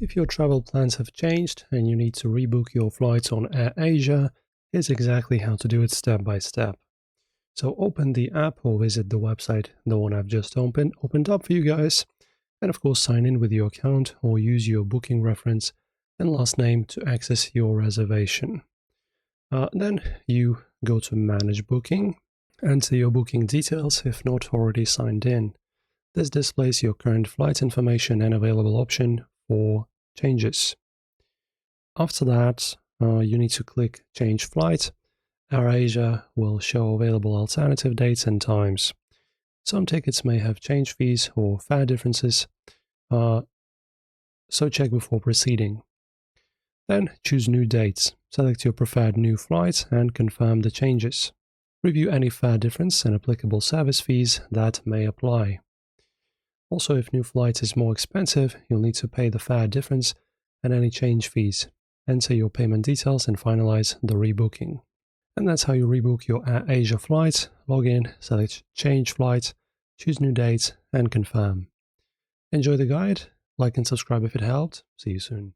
If your travel plans have changed and you need to rebook your flights on Airasia, here's exactly how to do it step by step. So open the app or visit the website, the one I've just opened up for you guys, and of course sign in with your account or use your booking reference and last name to access your reservation. Then you go to Manage Booking, enter your booking details if not already signed in. This displays your current flight information and available option for changes. After that, you need to click Change Flight. Airasia will show available alternative dates and times. Some tickets may have change fees or fare differences, so check before proceeding. Then choose New Dates. Select your preferred new flight and confirm the changes. Review any fare difference and applicable service fees that may apply. Also, if new flight is more expensive, you'll need to pay the fare difference and any change fees. Enter your payment details and finalize the rebooking. And that's how you rebook your Airasia flight. Log in, select Change Flight, choose New Date, and confirm. Enjoy the guide, like and subscribe if it helped. See you soon.